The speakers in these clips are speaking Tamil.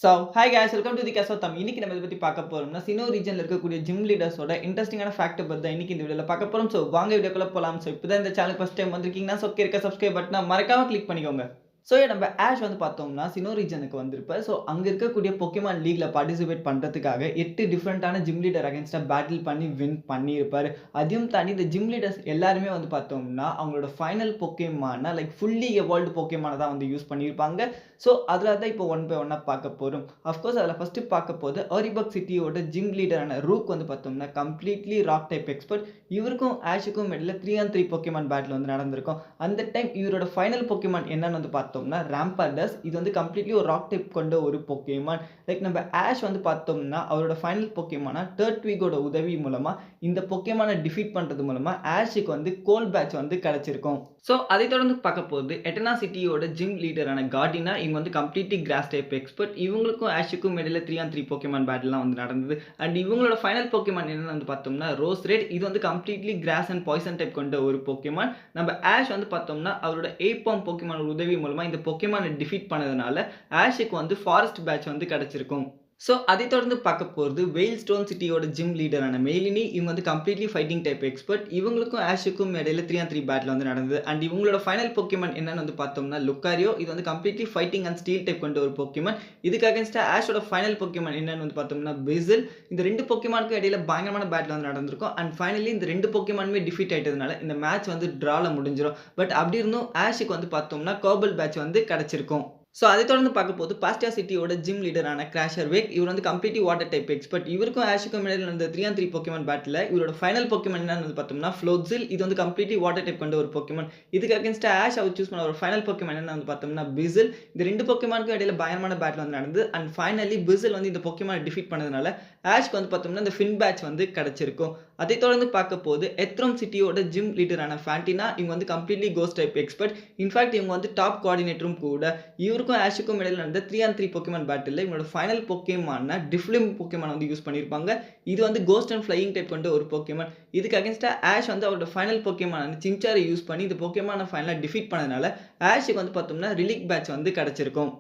Hi guys, welcome to the Castle Tam. இன்னைக்கு நம்ம இத பத்தி பார்க்க போறோம்னா சினோ ரீஜன்ல இருக்கக்கூடிய ஜிம் லீடர்ஸோட இன்ட்ரஸ்டிங்கான ஃபேக்ட் பத்தி தான் இன்னைக்கு இந்த வீடியோல பார்க்க போறோம். சோ வாங்க வீடியோக்குள்ள போலாம். சோ இப்போதான் இந்த சேனல் ஃபர்ஸ்ட் டைம் வந்திருக்கீங்கன்னா சோ கீழ இருக்க சப்ஸ்கிரைப் பட்டனை மறக்காம கிளிக் பண்ணிக்கோங்க. நம்ம ஆஷ் வந்து பார்த்தோம்னா சினோ ரீஜனுக்கு வந்திருப்பார். அங்க இருக்கக்கூடிய பொக்கேமான் லீக்ல பார்ட்டிசிபேட் பண்றதுக்காக 8 டிஃபரண்டான ஜிம் லீடர் அகைன்ஸ்டா பேட்டில் பண்ணி வின் பண்ணியிருப்பாரு. அதையும் தாண்டி இந்த ஜிம் லீடர்ஸ் எல்லாருமே வந்து பார்த்தோம்னா அவங்களோட ஃபைனல் பொக்கேமான ஃபுல்லி எவால்வ்டு பொக்கேமான தான் வந்து யூஸ் பண்ணியிருப்பாங்க. அதுல தான் இப்போ ஒன் பை ஒன்னா பார்க்க போறோம். அஃப்கோர்ஸ் அதில் ஃபர்ஸ்ட் பார்க்க போது ஆரிபக் சிட்டியோட ஜிம் லீடரான ரூக் வந்து பார்த்தோம்னா கம்ப்ளீட்லி ராக் டைப் எக்ஸ்பர்ட். இவருக்கும் ஆஷுக்கும் இடையில 3-on-3 பொக்கேமான் பேட்டில் வந்து நடந்திருக்கும். அந்த டைம் இவரோட ஃபைனல் பொக்கேமான் என்னன்னு வந்து பார்த்தோம்னா ராம்பர்டஸ். இது வந்து கம்ப்ளீட்லி ஒரு ராக் டைப் கொண்ட ஒரு பொக்கேமான். நம்ம ஆஷ் வந்து பார்த்தோம்னா அவரோட ஃபைனல் பொக்கேமான டர்ட்விகோட உதவி மூலமா இந்த பொக்கேமான டிஃபீட் பண்றது மூலமா ஆஷுக்கு வந்து கோல் பேட்ச் வந்து கிடைச்சிருக்கும். அதை தொடர்ந்து பார்க்க போது எட்டனா சிட்டியோட ஜிம் லீடரான கார்டினா இவங்க வந்து கம்ப்ளீட்லி கிராஸ் டைப் எக்ஸ்பர்ட். இவங்களுக்கும் ஆஷுக்கும் இடையில 3-on-3 பொக்கேமான் பேட்டில்லாம் வந்து நடந்தது. அண்ட் இவங்களோட ஃபைனல் பொக்கேமான் என்னன்னு வந்து பார்த்தோம்னா ரோஸ் ரெட். இது வந்து completely grass and poison type கொண்ட ஒரு பொக்கேமான். நம்ம ஆஷ் வந்து பார்த்தோம்னா அவரோட ஏப்பாம் பொக்கேமான் உதவி மூலமா இந்த பொக்கேமானை டிஃபீட் பண்ணதுனால ஆஷுக்கு வந்து ஃபாரஸ்ட் பேட்ச் வந்து கிடைச்சிருக்கும். அதை தொடர்ந்து பார்க்க போகிறது வெயில்ஸ்டோன் சிட்டியோட ஜிம் லீடரான மெய்லினி. இவங்க வந்து கம்ப்ளீட்லி ஃபைட்டிங் டைப் எக்ஸ்பர்ட். இவங்களுக்கும் ஆஷுக்கும் இடையில 3-on-3 பேட்டில் வந்து நடந்தது. அண்ட் இவங்களோட ஃபைனல் பொக்கேமான் என்னன்னு வந்து பார்த்தோம்னா லுக்காரியோ. இது வந்து completely fighting and Steeles type கொண்ட ஒரு பொக்கேமான். இதுக்கு அகேன்ஸ்டா ஆஷோட ஃபைனல் பொக்கேமான் என்னன்னு வந்து பார்த்தோம்னா பிசில். இந்த ரெண்டு பொக்கேமானுக்கு இடையில பயங்கரமான பேட்டில் வந்து நடந்திருக்கும். அண்ட் ஃபைனலி இந்த ரெண்டு பொக்கேமானுமே டிஃபீட் ஆயிட்டதுனால இந்த மேட்ச் வந்து டிரால முடிஞ்சிடும். பட் அப்படி இருந்தும் ஆஷுக்கு வந்து பார்த்தோம்னா கோபல் பேட்ச் வந்து கிடைச்சிருக்கும். அதை தொடர்ந்து பார்க்க போது பாஸ்டியா சிட்டியோட ஜிம் லீடரான கிராஷர் வேக். இவர் வந்து கம்ப்ளீட்லி வாட்டர் டைப் எக்ஸ்பர்ட். இவருக்கும் ஆஷுக்கும் இடையில நடந்த 3-on-3 பொக்கேமான் பேட்டில் இவரோட ஃபைனல் பொக்கேமான் என்னன்னு வந்து பார்த்தோம்னா ஃப்ளோட்ஸில். இது வந்து கம்ப்ளீட்லி வாட்டர் டைப் கொண்ட ஒரு பொக்கேமான். இதுக்கு அகேன்ஸ்டா ஆஷ் அவர் சூஸ் பண்ண ஒரு ஃபைனல் பொக்கேமான் என்ன வந்து பார்த்தோம்னா பிசில். இந்த ரெண்டு பொக்கேமானுக்கும் இடையில பயங்கரமான பேட்டில் வந்து நடந்தது. அண்ட் ஃபைனலி பிசில் வந்து இந்த பொக்கேமானை டிஃபீட் பண்ணதுனால ஆஷ்க்கு வந்து பார்த்தோம்னா இந்த ஃபின் பேட்ச் வந்து கிடைச்சிருக்கும். அதை தொடர்ந்து பார்க்க போது எத்ரோம் சிட்டியோட ஜிம் லீடரான ஃபேண்டினா. இவங்க வந்து completely ghost type expert. In fact இவங்க வந்து டாப் கோஆர்டினேட்டரும் கூட. இவருக்கும் ஆஷுக்கும் இடையில நடந்த 3-on-3 பொக்கேமான் பேட்டில் இவங்களோட ஃபைனல் பொக்கேமான டிஃப்ளிம் பொக்கேமான் வந்து யூஸ் பண்ணியிருப்பாங்க. இது வந்து கோஸ்ட் அண்ட் ஃப்ளையிங் டைப் கொண்ட ஒரு பொக்கேமான். இதுக்கு அகேன்ஸ்டா ஆஷ் வந்து அவரோட ஃபைனல் பொக்கேமான சின்சாரை யூஸ் பண்ணி இந்த பொக்கேமான ஃபைனலாக டிஃபீட் பண்ணதுனால ஆஷுக்கு வந்து பார்த்தோம்னா ரிலிக் பேட்ச் வந்து கிடைச்சிருக்கும்.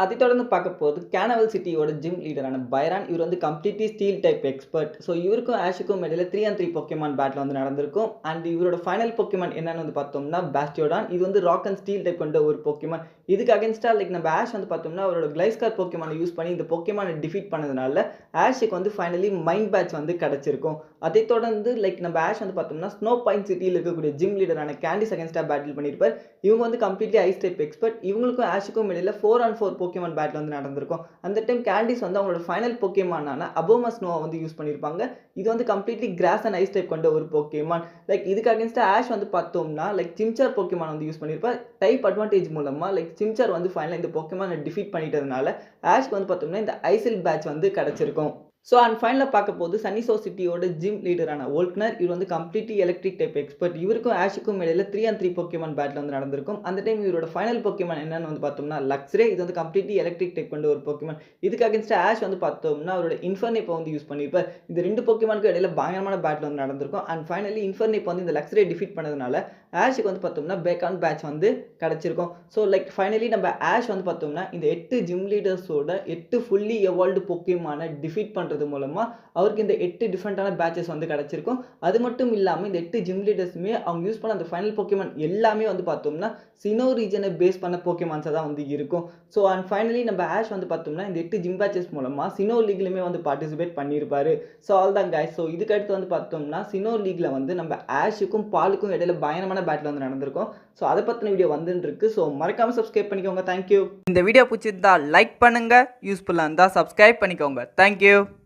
அதை தொடர்ந்து பார்க்க போது கேனவல் சிட்டியோட ஜிம் லீடரான பைரான். இவர் வந்து கம்ப்ளீட்லி ஸ்டீல் டைப் எக்ஸ்பர்ட். இவருக்கும் ஆஷுக்கும் இடையில 3-on-3 பொக்கேமான் பேட்டில் வந்து நடந்திருக்கும். அண்ட் இவரோட ஃபைனல் பொக்கேமான் என்னன்னு வந்து பார்த்தோம்னா பாஸ்டியோடான். இது வந்து ராக் அண்ட் ஸ்டீல் டைப் கொண்ட ஒரு பொக்கேமான். இதுக்கு அகேன்ஸ்டா நம்ம ஆஷ் வந்து பார்த்தோம்னா அவரோட கிளைஸ்கார் பொக்கேமானை யூஸ் பண்ணி இந்த பொக்கேமானை டிஃபீட் பண்ணதுனால ஆஷுக்கு வந்து ஃபைனலி மைண்ட் பேட்ச் வந்து கிடைச்சிருக்கும். அதை தொடர்ந்து நம்ம ஆஷ் வந்து பார்த்தோம்னா ஸ்னோ பாயிண்ட் சிட்டியில் இருக்கக்கூடிய ஜிம் லீடரான கேண்டிஸ் அகேன்ஸ்டா பேட்டில் பண்ணியிருப்பார். இவங்க வந்து கம்ப்ளீட்லி ஐஸ் டைப் எக்ஸ்பர்ட். இவங்களுக்கும் ஆஷுக்கும் இடையில 4-on-4 பொக்கேமான் பேட்டில் வந்து நடந்திருக்கும். அந்த டைம் கேண்டிஸ் வந்து அவங்களோட ஃபைனல் பொக்கேமானான அபோமா ஸ்னோவை வந்து யூஸ் பண்ணியிருப்பாங்க. இது வந்து completely grass and ice type கொண்ட ஒரு பொக்கேமான். இதுக்கு அகேன்ஸ்டா ஆஷ் வந்து பார்த்தோம்னா சிம்சார் பொக்கேமான் வந்து யூஸ் பண்ணியிருப்பார். டைப் அட்வான்டேஜ் மூலமா சிம்சார் வந்து ஃபைனலாக இந்த பொக்கேமானை டிஃபீட் பண்ணிட்டதுனால ஆஷ்க்கு வந்து பார்த்தோம்னா இந்த ஐசில் பேட்ச் வந்து கிடைச்சிருக்கும். அண்ட் ஃபைனலாக பார்க்க போது சனிசோ சிட்டியோட ஜிம் லீடரான வோல்க்னர். இவர் வந்து கம்ப்ளீட்லி எலக்ட்ரிக் டைப் எக்ஸ்பர்ட். இவருக்கும் ஆஷுக்கும் இடையில 3-on-3 பொக்கேமான் பேட்டில் வந்து நடந்திருக்கும். அந்த டைம் இவரோட ஃபைனல் பொக்கேமான் என்னன்னு வந்து பார்த்தோம்னா லக்ஸ்ரே. இது வந்து கம்ப்ளீட்லி எலக்ட்ரிக் டைப் கொண்ட ஒரு பொக்கேமான். இதுக்கு அகேன்ஸ்டா ஆஷ் வந்து பார்த்தோம்னா அவரோட இன்ஃபர்னேப்பை வந்து யூஸ் பண்ணியிருப்பார். இந்த ரெண்டு பொக்கேமானுக்கு இடையில பயங்கரமான பேட்டில் வந்து நடந்திருக்கும். அண்ட் ஃபைனலி இன்ஃபர்னேப் வந்து இந்த லக்ஸ்ரே டிஃபீட் பண்ணதுனால ஆஷுக்கு வந்து பார்த்தோம்னா பேக்கான் பேட்ச் வந்து கிடைச்சிருக்கும். ஃபைனலி நம்ம ஆஷ் வந்து பார்த்தோம்னா இந்த 8 ஜிம் லீடர்ஸோட 8 ஃபுல்லி எவால்வ்டு பொக்கேமான டிஃபீட் பண்ணுறது மூலமா அவருக்கு இந்த 8 டிஃபரெண்டான பேட்சஸ் வந்து கிடைச்சிருக்கும். அது மட்டும் இல்லாமல் இந்த 8 ஜிம் லீடர்ஸுமே அவங்க யூஸ் பண்ண அந்த ஃபைனல் பொக்கேமான் எல்லாமே வந்து பார்த்தோம்னா சினோ ரீஜனை பேஸ் பண்ண பொக்கேமான்ஸாக தான் வந்து இருக்கும். அண்ட் ஃபைனலி நம்ம ஆஷ் வந்து பார்த்தோம்னா இந்த 8 ஜிம் பேட்சஸ் மூலமா சினோ லீக்லையுமே வந்து பார்ட்டிசிபேட் பண்ணியிருப்பாரு. ஆல் தான் கைஸ். இதுக்கு அடுத்து வந்து பார்த்தோம்னா சினோ லீக்ல வந்து நம்ம ஆஷுக்கும் பாலுக்கும் இடையில பயங்கரமான பேட்டில் வந்து நடந்திருக்கும். அதை பற்றின வீடியோ வந்துட்டு இருக்கு. மறக்காம சப்ஸ்கிரைப் பண்ணிக்கோங்க. தேங்க்யூ. இந்த வீடியோ பிடிச்சிருந்தா லைக் பண்ணுங்க. யூஸ்ஃபுல்லாக இருந்தால் சப்ஸ்கிரைப் பண்ணிக்கோங்க. தேங்க்யூ.